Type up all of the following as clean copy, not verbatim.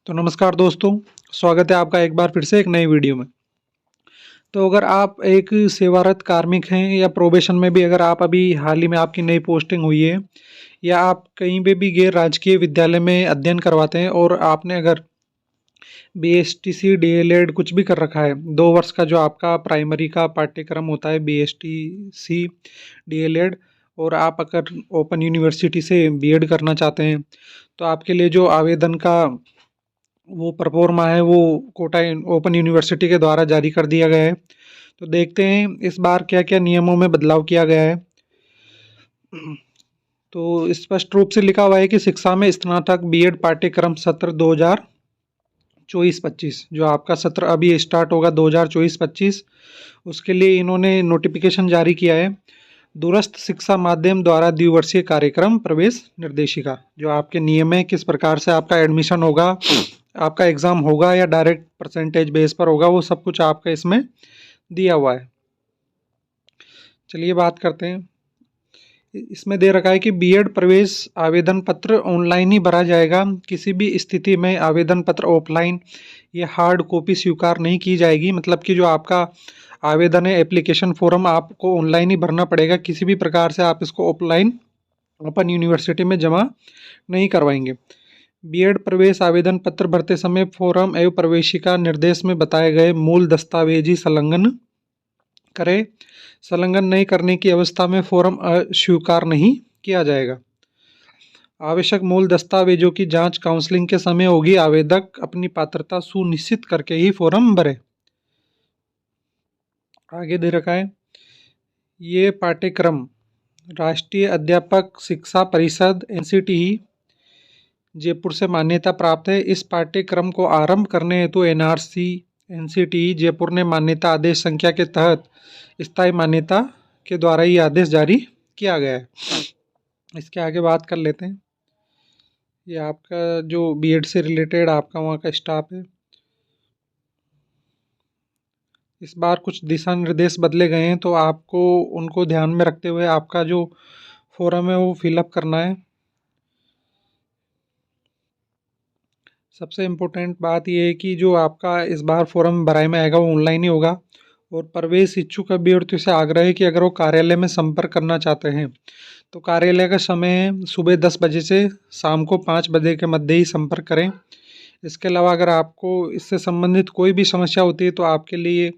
तो नमस्कार दोस्तों, स्वागत है आपका एक बार फिर से एक नई वीडियो में। तो अगर आप एक सेवारत कार्मिक हैं या प्रोबेशन में भी अगर आप अभी हाल ही में आपकी नई पोस्टिंग हुई है या आप कहीं पे भी गैर राजकीय विद्यालय में अध्ययन करवाते हैं और आपने अगर बीएसटीसी डीएलएड कुछ भी कर रखा है, 2 वर्ष का जो आपका प्राइमरी का पाठ्यक्रम होता है बीएसटीसी डीएलएड, और आप अगर ओपन यूनिवर्सिटी से बीएड करना चाहते हैं तो आपके लिए जो आवेदन का वो प्रोफार्मा है वो कोटा ओपन यूनिवर्सिटी के द्वारा जारी कर दिया गया है। तो देखते हैं इस बार क्या क्या नियमों में बदलाव किया गया है। तो स्पष्ट रूप से लिखा हुआ है कि शिक्षा में स्नातक बीएड पाठ्यक्रम सत्र 2024-25 जो आपका सत्र अभी स्टार्ट होगा 2024-25, उसके लिए इन्होंने नोटिफिकेशन जारी किया है। दूरस्थ शिक्षा माध्यम द्वारा द्विवर्षीय कार्यक्रम प्रवेश निर्देशिका, जो आपके नियम है किस प्रकार से आपका एडमिशन होगा, आपका एग्ज़ाम होगा या डायरेक्ट परसेंटेज बेस पर होगा, वो सब कुछ आपका इसमें दिया हुआ है। चलिए बात करते हैं। इसमें दे रखा है कि बीएड प्रवेश आवेदन पत्र ऑनलाइन ही भरा जाएगा। किसी भी स्थिति में आवेदन पत्र ऑफलाइन या हार्ड कॉपी स्वीकार नहीं की जाएगी। मतलब कि जो आपका आवेदन है, एप्लीकेशन फॉर्म आपको ऑनलाइन ही भरना पड़ेगा। किसी भी प्रकार से आप इसको ऑफलाइन ओपन यूनिवर्सिटी में जमा नहीं करवाएंगे। बीएड प्रवेश आवेदन पत्र भरते समय फॉर्म एवं प्रवेशिका निर्देश में बताए गए मूल दस्तावेजी संलग्न करें। संलग्न नहीं करने की अवस्था में फॉर्म अस्वीकार नहीं किया जाएगा। आवश्यक मूल दस्तावेजों की जांच काउंसलिंग के समय होगी। आवेदक अपनी पात्रता सुनिश्चित करके ही फॉर्म भरे। आगे दे रखा है, ये पाठ्यक्रम राष्ट्रीय अध्यापक शिक्षा परिषद एनसीटीई जयपुर से मान्यता प्राप्त है। इस पाठ्यक्रम को आरंभ करने हेतु एनआरसी एनसीटीई जयपुर ने मान्यता आदेश संख्या के तहत स्थायी मान्यता के द्वारा ये आदेश जारी किया गया है। इसके आगे बात कर लेते हैं। ये आपका जो बीएड से रिलेटेड आपका वहाँ का स्टाफ है। इस बार कुछ दिशा निर्देश बदले गए हैं, तो आपको उनको ध्यान में रखते हुए आपका जो फॉर्म है वो फिलअप करना है। सबसे इम्पोर्टेंट बात यह है कि जो आपका इस बार फॉर्म भराई में आएगा वो ऑनलाइन ही होगा। और प्रवेश इच्छुक अभ्यर्थियों से आग्रह है कि अगर वो कार्यालय में संपर्क करना चाहते हैं तो कार्यालय का समय है सुबह 10 बजे से शाम को 5 बजे के मध्य ही संपर्क करें। इसके अलावा अगर आपको इससे संबंधित कोई भी समस्या होती है तो आपके लिए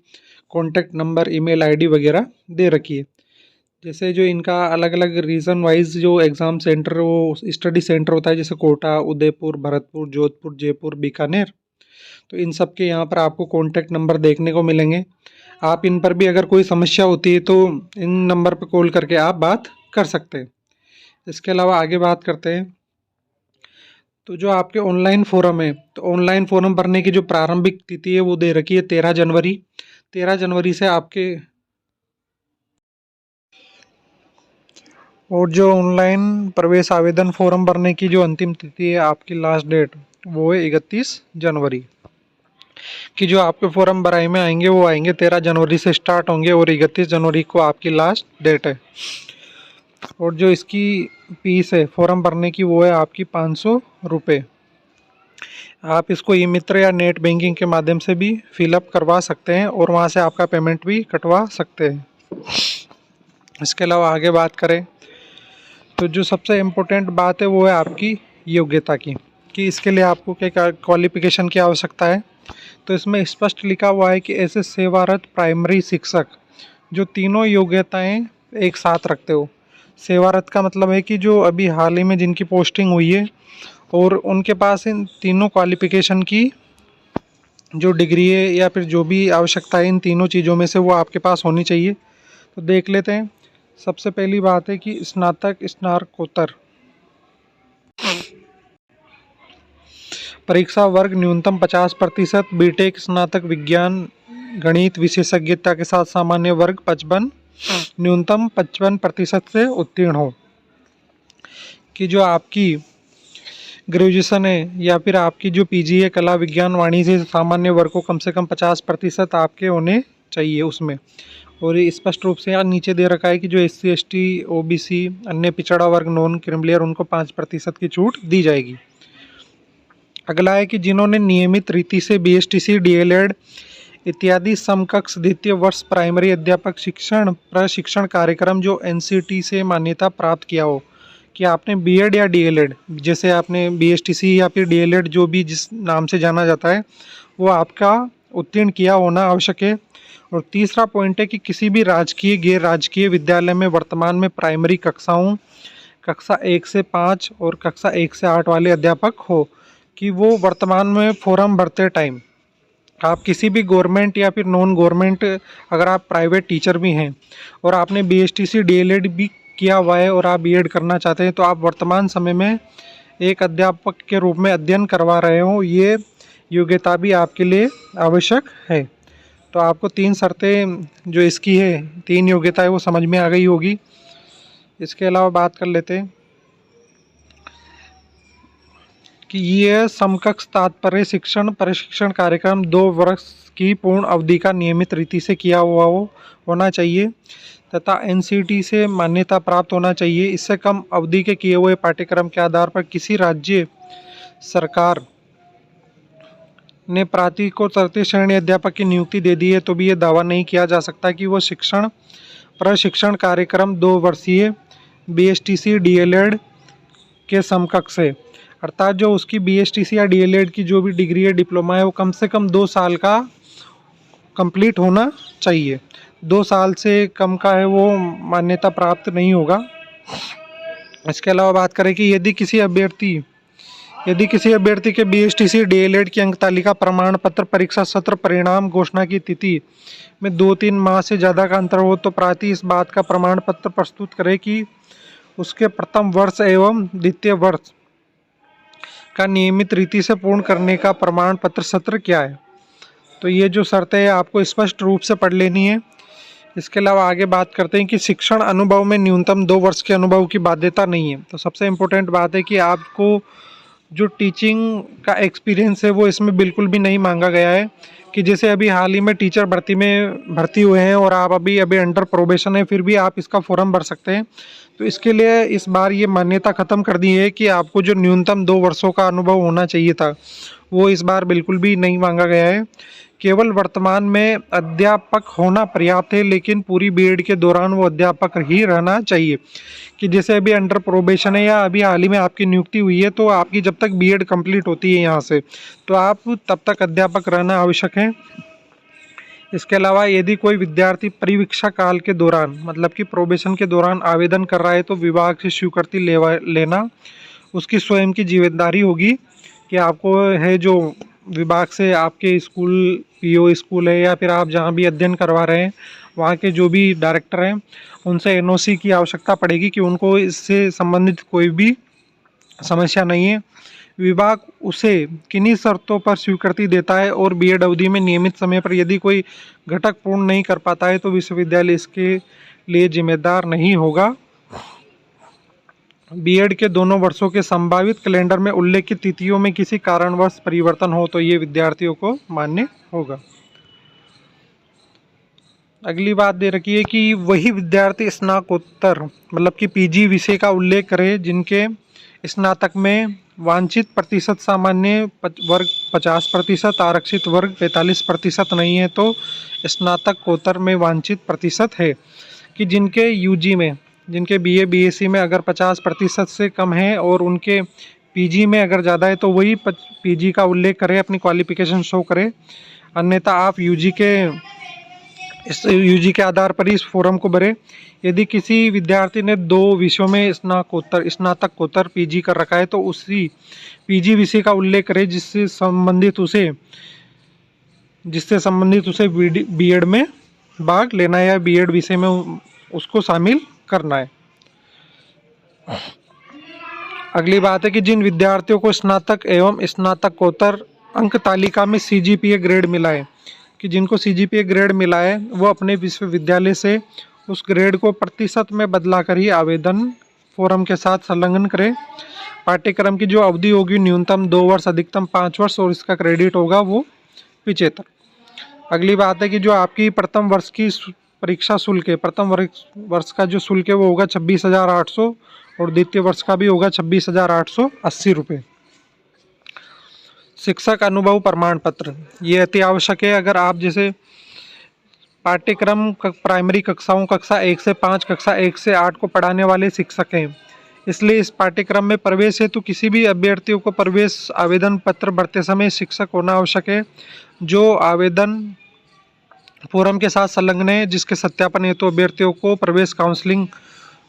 कॉन्टैक्ट नंबर, ईमेल आईडी वगैरह दे रखी है। जैसे जो इनका अलग अलग रीजन वाइज जो एग्ज़ाम सेंटर वो स्टडी सेंटर होता है, जैसे कोटा, उदयपुर, भरतपुर, जोधपुर, जयपुर, बीकानेर, तो इन सब के यहाँ पर आपको कॉन्टैक्ट नंबर देखने को मिलेंगे। आप इन पर भी अगर कोई समस्या होती है तो इन नंबर पर कॉल करके आप बात कर सकते हैं। इसके अलावा आगे बात करते हैं। तो जो आपके ऑनलाइन फॉर्म है, तो ऑनलाइन फॉर्म भरने की जो प्रारंभिक तिथि है वो दे रखी है 13 जनवरी। 13 जनवरी से आपके, और जो ऑनलाइन प्रवेश आवेदन फॉर्म भरने की जो अंतिम तिथि है, आपकी लास्ट डेट वो है 31 जनवरी कि जो आपके फॉर्म भराई में आएंगे वो आएंगे 13 जनवरी से स्टार्ट होंगे और 31 जनवरी को आपकी लास्ट डेट है। और जो इसकी फीस है फॉर्म भरने की वो है आपकी 500 रुपये। आप इसको ई मित्र या नेट बैंकिंग के माध्यम से भी फिलअप करवा सकते हैं और वहाँ से आपका पेमेंट भी कटवा सकते हैं। इसके अलावा आगे बात करें तो जो सबसे इम्पोर्टेंट बात है वो है आपकी योग्यता की, कि इसके लिए आपको क्या क्वालिफिकेशन की आवश्यकता है। तो इसमें स्पष्ट लिखा हुआ है कि ऐसे सेवारत प्राइमरी शिक्षक जो तीनों योग्यताएं एक साथ रखते हो। सेवारत का मतलब है कि जो अभी हाल ही में जिनकी पोस्टिंग हुई है और उनके पास इन तीनों क्वालिफिकेशन की जो डिग्री है या फिर जो भी आवश्यकता है, इन तीनों चीज़ों में से वो आपके पास होनी चाहिए। तो देख लेते हैं। सबसे पहली बात है कि स्नातक स्नातकोत्तर परीक्षा वर्ग न्यूनतम 50%, बीटेक स्नातक विज्ञान गणित विशेषज्ञता के साथ सामान्य वर्ग 55 न्यूनतम 55% से उत्तीर्ण हो। कि जो आपकी ग्रेजुएशन है या फिर आपकी जो पीजी है कला विज्ञान वाणिज्य से सामान्य वर्ग को कम से कम 50% आपके होने चाहिए उसमें। और ये स्पष्ट रूप से यहाँ नीचे दे रखा है कि जो SC ST OBC अन्य पिछड़ा वर्ग नॉन क्रिमिलियर उनको 5% की छूट दी जाएगी। अगला है कि जिन्होंने नियमित रीति से बीएसटीसी, डीएलएड इत्यादि समकक्ष द्वितीय वर्ष प्राइमरी अध्यापक शिक्षण प्रशिक्षण कार्यक्रम जो एनसीटी से मान्यता प्राप्त किया हो, कि आपने बीएड या डीएलएड, जैसे आपने बीएसटीसी या फिर डीएलएड जो भी जिस नाम से जाना जाता है, वो आपका उत्तीर्ण किया होना आवश्यक है। और तीसरा पॉइंट है कि किसी भी राजकीय गैर राजकीय विद्यालय में वर्तमान में प्राइमरी कक्षाओं कक्षा 1 से 5 और कक्षा 1 से 8 वाले अध्यापक हो, कि वो वर्तमान में फॉर्म भरते टाइम आप किसी भी गवर्नमेंट या फिर नॉन गवर्नमेंट, अगर आप प्राइवेट टीचर भी हैं और आपने बीएसटीसी डीएलएड भी किया हुआ है और आप बीएड करना चाहते हैं, तो आप वर्तमान समय में एक अध्यापक के रूप में अध्ययन करवा रहे हो, ये योग्यता भी आपके लिए आवश्यक है। तो आपको 3 शर्तें जो इसकी है, 3 योग्यताएं वो समझ में आ गई होगी। इसके अलावा बात कर लेते हैं कि ये समकक्ष तात्पर्य शिक्षण प्रशिक्षण कार्यक्रम 2 वर्ष की पूर्ण अवधि का नियमित रीति से किया हुआ होना चाहिए तथा एनसीटी से मान्यता प्राप्त होना चाहिए। इससे कम अवधि के किए हुए पाठ्यक्रम के आधार पर किसी राज्य सरकार ने प्राथमिक को तृतीय श्रेणी अध्यापक की नियुक्ति दे दी है तो भी ये दावा नहीं किया जा सकता कि वो शिक्षण प्रशिक्षण कार्यक्रम 2 वर्षीय बीएसटीसी डीएलएड के समकक्ष है। अर्थात जो उसकी बीएसटीसी या डीएलएड की जो भी डिग्री है, डिप्लोमा है, वो कम से कम 2 साल का कंप्लीट होना चाहिए। 2 साल से कम का है वो मान्यता प्राप्त नहीं होगा। इसके अलावा बात करें कि यदि किसी अभ्यर्थी के बीएसटीसी डीएलएड की अंक तालिका प्रमाण पत्र परीक्षा सत्र परिणाम घोषणा की तिथि में 2-3 माह से ज़्यादा का अंतर हो, तो प्रार्थी इस बात का प्रमाण पत्र प्रस्तुत करे कि उसके प्रथम वर्ष एवं द्वितीय वर्ष का नियमित रीति से पूर्ण करने का प्रमाण पत्र सत्र क्या है। तो ये जो शर्तें हैं आपको स्पष्ट रूप से पढ़ लेनी है। इसके अलावा आगे बात करते हैं कि शिक्षण अनुभव में न्यूनतम 2 वर्ष के अनुभव की बाध्यता नहीं है। तो सबसे इम्पोर्टेंट बात है कि आपको जो टीचिंग का एक्सपीरियंस है वो इसमें बिल्कुल भी नहीं मांगा गया है। कि जैसे अभी हाल ही में टीचर भर्ती हुए हैं और आप अभी अंडर प्रोबेशन है, फिर भी आप इसका फॉर्म भर सकते हैं। तो इसके लिए इस बार ये मान्यता ख़त्म कर दी है कि आपको जो न्यूनतम 2 वर्षों का अनुभव होना चाहिए था, वो इस बार बिल्कुल भी नहीं मांगा गया है। केवल वर्तमान में अध्यापक होना पर्याप्त है, लेकिन पूरी बीएड के दौरान वो अध्यापक ही रहना चाहिए। कि जैसे अभी अंडर प्रोबेशन है या अभी हाल ही में आपकी नियुक्ति हुई है, तो आपकी जब तक बीएड कंप्लीट होती है यहाँ से, तो आप तब तक अध्यापक रहना आवश्यक है। इसके अलावा यदि कोई विद्यार्थी परिवीक्षा काल के दौरान, मतलब कि प्रोबेशन के दौरान आवेदन कर रहा है, तो विभाग से स्वीकृति लेना उसकी स्वयं की जिम्मेदारी होगी। कि आपको है जो विभाग से आपके स्कूल पीओ स्कूल है या फिर आप जहाँ भी अध्ययन करवा रहे हैं, वहाँ के जो भी डायरेक्टर हैं, उनसे एनओसी की आवश्यकता पड़ेगी कि उनको इससे संबंधित कोई भी समस्या नहीं है। विभाग उसे किन्हीं शर्तों पर स्वीकृति देता है और बीएड अवधि में नियमित समय पर यदि कोई घटक पूर्ण नहीं कर पाता है, तो विश्वविद्यालय इसके लिए जिम्मेदार नहीं होगा। बीएड के दोनों वर्षों के संभावित कैलेंडर में उल्लेखित तिथियों में किसी कारणवश परिवर्तन हो, तो ये विद्यार्थियों को मान्य होगा। अगली बात दे रखी है कि वही विद्यार्थी स्नातकोत्तर मतलब कि पीजी विषय का उल्लेख करे जिनके स्नातक में वांछित प्रतिशत सामान्य वर्ग 50%, आरक्षित वर्ग 45% नहीं है, तो स्नातकोत्तर में वांछित प्रतिशत है। कि जिनके यूजी में, जिनके बीए बीएससी में अगर 50% से कम है और उनके पीजी में अगर ज़्यादा है, तो वही पीजी का उल्लेख करें, अपनी क्वालिफिकेशन शो करें। अन्यथा आप यूजी के आधार पर ही इस फॉर्म को भरें। यदि किसी विद्यार्थी ने 2 विषयों में स्नातकोत्तर पीजी कर रखा है, तो उसी पीजी विषय का उल्लेख करें जिससे संबंधित उसे बीएड में भाग लेना है या बीएड विषय में उसको शामिल करना है। अगली बात है कि जिन विद्यार्थियों को स्नातक एवं स्नातकोत्तर अंक तालिका में सीजीपीए ग्रेड मिला है, कि जिनको सीजीपीए ग्रेड मिला है, वो अपने विश्वविद्यालय से उस ग्रेड को प्रतिशत में बदलाकर ही आवेदन फॉर्म के साथ संलग्न करें। पाठ्यक्रम की जो अवधि होगी न्यूनतम 2 वर्ष अधिकतम 5 वर्ष और इसका क्रेडिट होगा वो 75। अगली बात है कि जो आपकी प्रथम वर्ष की परीक्षा शुल्क है, प्रथम वर्ष का जो शुल्क है वो होगा 26,800 और द्वितीय वर्ष का भी होगा 26,880 रुपये। शिक्षक अनुभव प्रमाण पत्र ये अति आवश्यक है। अगर आप जैसे पाठ्यक्रम प्राइमरी कक्षाओं कक्षा 1 से 5 कक्षा 1 से 8 को पढ़ाने वाले शिक्षक हैं, इसलिए इस पाठ्यक्रम में प्रवेश हेतु किसी भी अभ्यर्थियों को प्रवेश आवेदन पत्र भरते समय शिक्षक होना आवश्यक है, जो आवेदन फॉर्म के साथ संलग्न है, जिसके सत्यापन हेतु अभ्यर्थियों को प्रवेश काउंसलिंग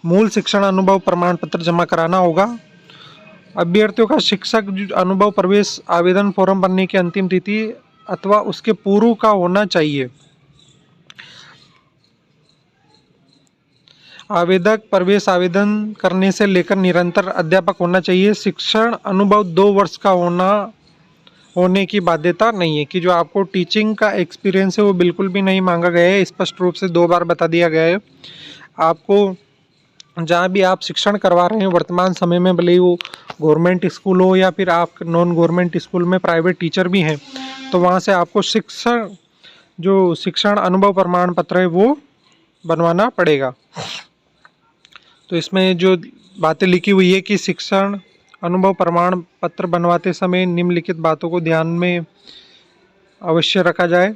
मूल शिक्षण अनुभव प्रमाण पत्र जमा कराना होगा। अभ्यर्थियों का शिक्षक अनुभव प्रवेश आवेदन फॉर्म भरने की अंतिम तिथि अथवा उसके पूर्व का होना चाहिए। आवेदक प्रवेश आवेदन करने से लेकर निरंतर अध्यापक होना चाहिए। शिक्षण अनुभव 2 वर्ष का होने की बाध्यता नहीं है, कि जो आपको टीचिंग का एक्सपीरियंस है वो बिल्कुल भी नहीं मांगा गया है, स्पष्ट रूप से 2 बार बता दिया गया है। आपको जहाँ भी आप शिक्षण करवा रहे हैं वर्तमान समय में, भले ही वो गवर्नमेंट स्कूल हो या फिर आप नॉन गवर्नमेंट स्कूल में प्राइवेट टीचर भी हैं, तो वहाँ से आपको शिक्षण अनुभव प्रमाण पत्र है वो बनवाना पड़ेगा। तो इसमें जो बातें लिखी हुई है कि शिक्षण अनुभव प्रमाण पत्र बनवाते समय निम्नलिखित बातों को ध्यान में अवश्य रखा जाए।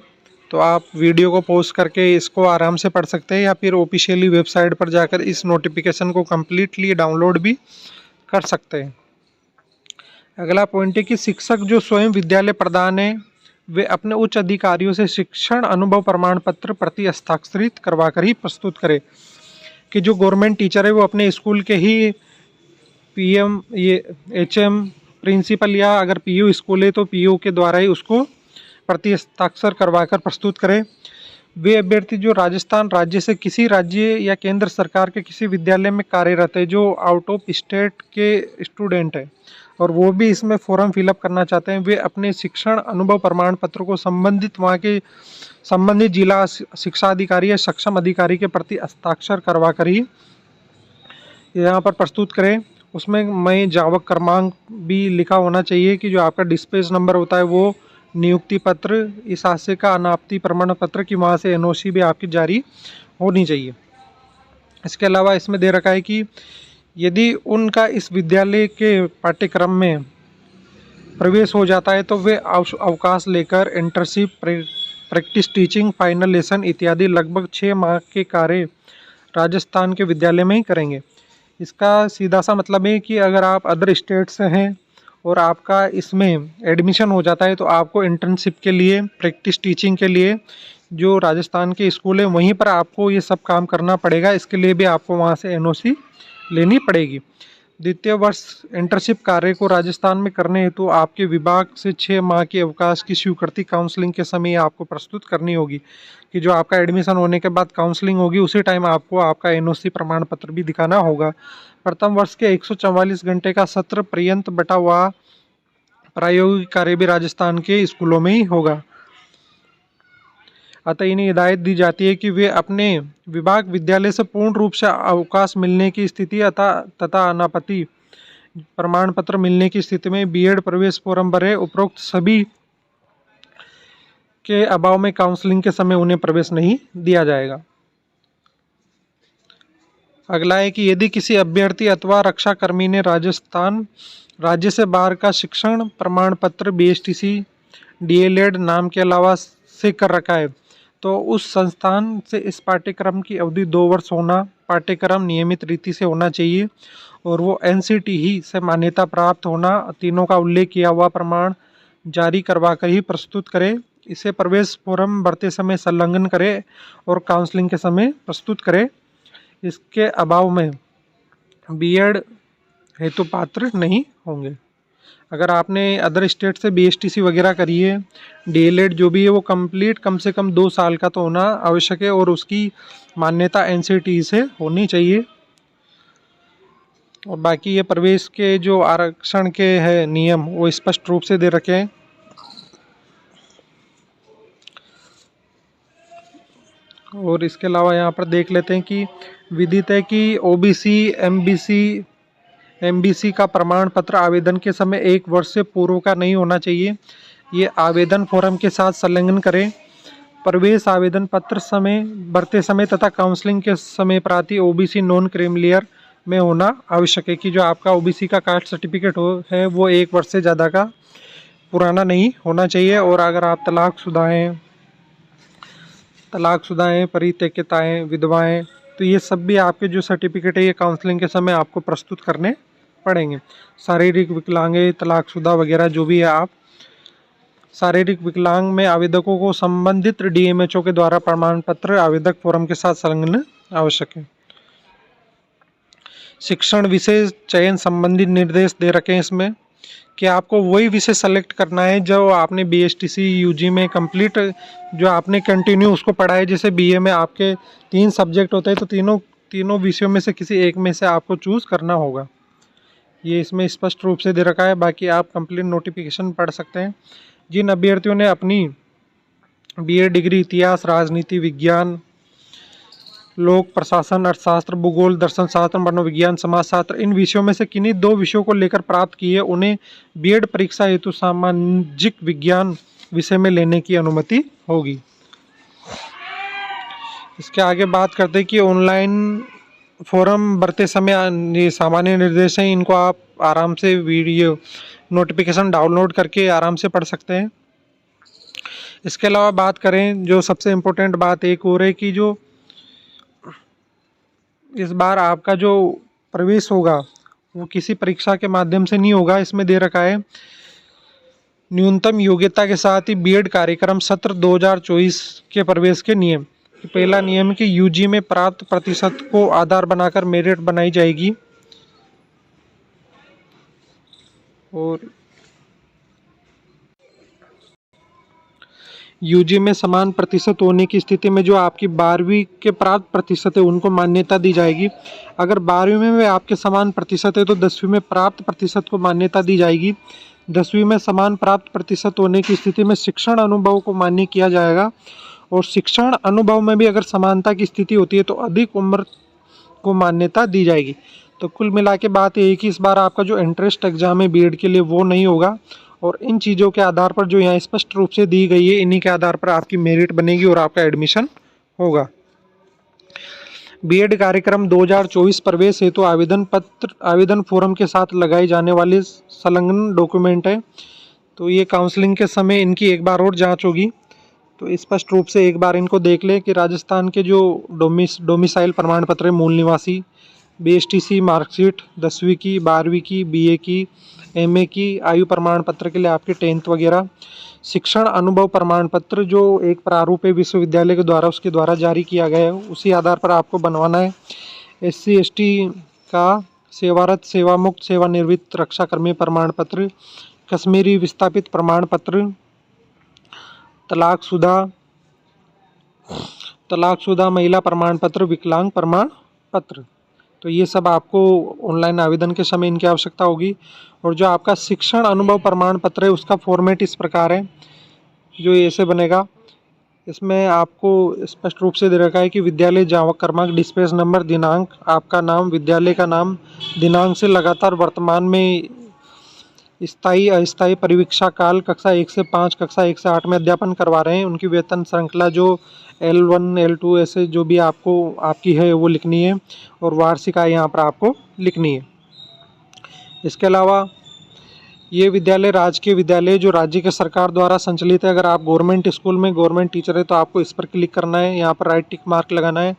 तो आप वीडियो को पॉज करके इसको आराम से पढ़ सकते हैं या फिर ऑफिशियली वेबसाइट पर जाकर इस नोटिफिकेशन को कम्प्लीटली डाउनलोड भी कर सकते हैं। अगला पॉइंट है कि शिक्षक जो स्वयं विद्यालय प्रधान है वे अपने उच्च अधिकारियों से शिक्षण अनुभव प्रमाण पत्र प्रति हस्ताक्षरित करवा कर ही प्रस्तुत करे। कि जो गवर्नमेंट टीचर है वो अपने स्कूल के ही PM ये HM प्रिंसिपल या अगर PU स्कूल है तो PU के द्वारा ही उसको प्रति हस्ताक्षर करवाकर प्रस्तुत करें। वे अभ्यर्थी जो राजस्थान राज्य से किसी राज्य या केंद्र सरकार के किसी विद्यालय में कार्यरत है, जो आउट ऑफ स्टेट के स्टूडेंट है और वो भी इसमें फॉर्म फिलअप करना चाहते हैं, वे अपने शिक्षण अनुभव प्रमाण पत्र को संबंधित जिला शिक्षा अधिकारी या सक्षम अधिकारी के प्रति हस्ताक्षर करवा कर ही यहाँ पर प्रस्तुत करें। उसमें मैं जावक क्रमांक भी लिखा होना चाहिए कि जो आपका डिस्पैच नंबर होता है वो, नियुक्ति पत्र, इस हादसे का अनापत्ति प्रमाण पत्र की वहाँ से NOC भी आपकी जारी होनी चाहिए। इसके अलावा इसमें दे रखा है कि यदि उनका इस विद्यालय के पाठ्यक्रम में प्रवेश हो जाता है तो वे अवकाश लेकर internship, practice teaching, final lesson इत्यादि लगभग 6 माह के कार्य राजस्थान के विद्यालय में ही करेंगे। इसका सीधा सा मतलब है कि अगर आप अदर स्टेट से हैं और आपका इसमें एडमिशन हो जाता है तो आपको इंटर्नशिप के लिए, प्रैक्टिस टीचिंग के लिए जो राजस्थान के स्कूल है वहीं पर आपको ये सब काम करना पड़ेगा। इसके लिए भी आपको वहाँ से NOC लेनी पड़ेगी। द्वितीय वर्ष इंटर्नशिप कार्य को राजस्थान में करने हेतु आपके विभाग से 6 माह के अवकाश की स्वीकृति काउंसलिंग के समय आपको प्रस्तुत करनी होगी। कि जो आपका एडमिशन होने के बाद काउंसलिंग होगी उसी टाइम आपको आपका NOC प्रमाण पत्र भी दिखाना होगा। प्रथम वर्ष के 144 घंटे का सत्र पर्यंत बटा हुआ प्रायोगिक कार्य भी राजस्थान के स्कूलों में ही होगा। अतः इन्हें हिदायत दी जाती है कि वे अपने विभाग विद्यालय से पूर्ण रूप से अवकाश मिलने की स्थिति तथा अनापत्ति प्रमाण पत्र मिलने की स्थिति में B.Ed प्रवेश फॉर्म भरे। उपरोक्त सभी के अभाव में काउंसलिंग के समय उन्हें प्रवेश नहीं दिया जाएगा। अगला है कि यदि किसी अभ्यर्थी अथवा रक्षाकर्मी ने राजस्थान राज्य से बाहर का शिक्षण प्रमाण पत्र BSTC DLED नाम के अलावा से कर रखा है तो उस संस्थान से इस पाठ्यक्रम की अवधि 2 वर्ष होना, पाठ्यक्रम नियमित रीति से होना चाहिए और वो NCTE से मान्यता प्राप्त होना, तीनों का उल्लेख किया हुआ प्रमाण जारी करवा कर ही प्रस्तुत करे। इसे प्रवेश फॉर्म भरते समय संलग्न करे और काउंसलिंग के समय प्रस्तुत करे। इसके अभाव में B.Ed हेतु पात्र नहीं होंगे। अगर आपने अदर स्टेट से BSTC वगैरह करी है, DLED जो भी है वो कंप्लीट कम से कम 2 साल का तो होना आवश्यक है और उसकी मान्यता NCTE से होनी चाहिए। और बाकी ये प्रवेश के जो आरक्षण के है नियम वो स्पष्ट रूप से दे रखे हैं। और इसके अलावा यहाँ पर देख लेते हैं कि विदित है कि OBC MBC का प्रमाण पत्र आवेदन के समय 1 वर्ष से पूर्व का नहीं होना चाहिए। ये आवेदन फॉर्म के साथ संलग्न करें। प्रवेश आवेदन पत्र भरते समय तथा काउंसलिंग के समय प्राति OBC नॉन क्रीमिलियर में होना आवश्यक है। कि जो आपका OBC का कास्ट सर्टिफिकेट है वो 1 वर्ष से ज़्यादा का पुराना नहीं होना चाहिए। और अगर आप तलाकशुदा हैं, परित्यक्ता हैं, विधवाएँ, तो ये सब भी आपके जो सर्टिफिकेट है ये काउंसलिंग के समय आपको प्रस्तुत करने पड़ेंगे। शारीरिक विकलांग, तलाकशुदा वगैरह जो भी है आप। शारीरिक विकलांग में आवेदकों को संबंधित डीएमएचओ के द्वारा प्रमाण पत्र आवेदक फॉर्म के साथ संलग्न आवश्यक है। शिक्षण विषय चयन संबंधी निर्देश दे रखे हैं इसमें कि आपको वही विषय सेलेक्ट करना है जो आपने बीएसटीसी यूजी में कंप्लीट, जो आपने कंटिन्यू उसको पढ़ा है। जैसे बीए में आपके 3 सब्जेक्ट होते हैं, तो तीनों विषयों में से किसी एक में से आपको चूज़ करना होगा। ये इसमें स्पष्ट रूप से दे रखा है। बाकी आप कंप्लीट नोटिफिकेशन पढ़ सकते हैं। जिन अभ्यर्थियों ने अपनी बीए डिग्री इतिहास, राजनीति विज्ञान, लोक प्रशासन, अर्थशास्त्र, भूगोल, दर्शन शास्त्र, मनोविज्ञान, समाजशास्त्र, इन विषयों में से किन्हीं 2 विषयों को लेकर प्राप्त किए, उन्हें बीएड परीक्षा हेतु सामाजिक विज्ञान विषय में लेने की अनुमति होगी। इसके आगे बात करते हैं कि ऑनलाइन फॉर्म भरते समय ये सामान्य निर्देश हैं, इनको आप आराम से वीडियो नोटिफिकेशन डाउनलोड करके आराम से पढ़ सकते हैं। इसके अलावा बात करें जो सबसे इम्पोर्टेंट बात एक और है कि जो इस बार आपका जो प्रवेश होगा वो किसी परीक्षा के माध्यम से नहीं होगा। इसमें दे रखा है न्यूनतम योग्यता के साथ ही बीएड कार्यक्रम सत्र 2024 के प्रवेश के नियम। पहला नियम है कि यूजी में प्राप्त प्रतिशत को आधार बनाकर मेरिट बनाई जाएगी। और यूजी में समान प्रतिशत होने की स्थिति में जो आपकी 12वीं के प्राप्त प्रतिशत है उनको मान्यता दी जाएगी। अगर 12वीं में आपके समान प्रतिशत है तो 10वीं में प्राप्त प्रतिशत को मान्यता दी जाएगी। 10वीं में समान प्राप्त प्रतिशत होने की स्थिति में शिक्षण अनुभव को मान्य किया जाएगा। और शिक्षण अनुभव में भी अगर समानता की स्थिति होती है तो अधिक उम्र को मान्यता दी जाएगी। तो कुल मिला के बात ये है कि इस बार आपका जो एंट्रेंस एग्जाम है बीएड के लिए वो नहीं होगा। और इन चीज़ों के आधार पर जो यहाँ स्पष्ट रूप से दी गई है, इन्हीं के आधार पर आपकी मेरिट बनेगी और आपका एडमिशन होगा। बीएड कार्यक्रम 2024 प्रवेश हेतु आवेदन फॉर्म के साथ लगाई जाने वाली संलग्न डॉक्यूमेंट है। तो ये काउंसलिंग के समय इनकी एक बार और जांच होगी। तो स्पष्ट रूप से एक बार इनको देख लें कि राजस्थान के जो डोमिसाइल प्रमाण पत्र है, मूल निवासी, बीएसटीसी मार्कशीट 10वीं की, 12वीं की, बीए की, एमए की, आयु प्रमाण पत्र के लिए आपके 10th वगैरह, शिक्षण अनुभव प्रमाण पत्र जो एक प्रारूप है विश्वविद्यालय के द्वारा उसके द्वारा जारी किया गया है, उसी आधार पर आपको बनवाना है। SC ST का सेवारत, सेवामुक्त, सेवानिवृत्त रक्षाकर्मी प्रमाण पत्र, कश्मीरी विस्थापित प्रमाण पत्र, तलाकशुदा महिला प्रमाण पत्र, विकलांग प्रमाण पत्र। तो ये सब आपको ऑनलाइन आवेदन के समय इनकी आवश्यकता होगी। और जो आपका शिक्षण अनुभव प्रमाण पत्र है उसका फॉर्मेट इस प्रकार है, जो ऐसे बनेगा। इसमें आपको स्पष्ट रूप से दे रखा है कि विद्यालय जावक क्रमांक, डिस्पेच नंबर, दिनांक, आपका नाम, विद्यालय का नाम, दिनांक से लगातार वर्तमान में स्थायी अस्थायी परिवीक्षा काल, कक्षा 1 से 5, कक्षा 1 से 8 में अध्यापन करवा रहे हैं, उनकी वेतन श्रृंखला जो L1 L2 ऐसे जो भी आपकी है वो लिखनी है। और वार्षिक आय यहाँ पर आपको लिखनी है। इसके अलावा ये विद्यालय राजकीय विद्यालय जो राज्य के सरकार द्वारा संचालित है। अगर आप गवर्नमेंट स्कूल में गवर्नमेंट टीचर है तो आपको इस पर क्लिक करना है, यहाँ पर राइट टिक मार्क लगाना है।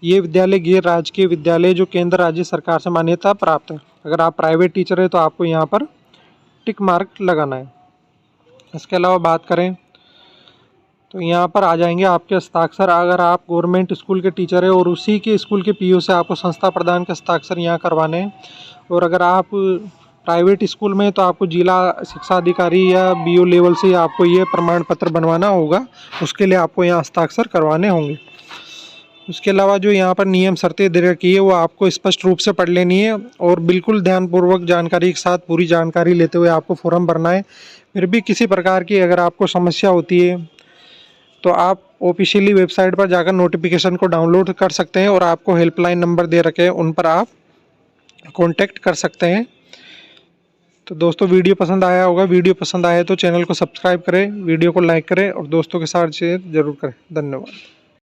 ये विद्यालय गैर राजकीय विद्यालय जो केंद्र राज्य सरकार से मान्यता प्राप्त है। अगर आप प्राइवेट टीचर है तो आपको यहाँ पर टिक मार्क लगाना है। इसके अलावा बात करें तो यहाँ पर आ जाएंगे आपके हस्ताक्षर। अगर आप गवर्नमेंट स्कूल के टीचर है और उसी के स्कूल के पीओ से आपको संस्था प्रदान के हस्ताक्षर यहाँ करवाने हैं। और अगर आप प्राइवेट स्कूल में तो आपको जिला शिक्षा अधिकारी या बीओ लेवल से आपको ये प्रमाण पत्र बनवाना होगा, उसके लिए आपको यहाँ हस्ताक्षर करवाने होंगे। उसके अलावा जो यहाँ पर नियम शर्तें दे रखी है वो आपको स्पष्ट रूप से पढ़ लेनी है और बिल्कुल ध्यानपूर्वक जानकारी के साथ पूरी जानकारी लेते हुए आपको फॉर्म भरना है। फिर भी किसी प्रकार की अगर आपको समस्या होती है तो आप ऑफिशियली वेबसाइट पर जाकर नोटिफिकेशन को डाउनलोड कर सकते हैं और आपको हेल्पलाइन नंबर दे रखे हैं, उन पर आप कॉन्टैक्ट कर सकते हैं। तो दोस्तों वीडियो पसंद आया होगा, वीडियो पसंद आया तो चैनल को सब्सक्राइब करें, वीडियो को लाइक करें और दोस्तों के साथ शेयर जरूर करें। धन्यवाद।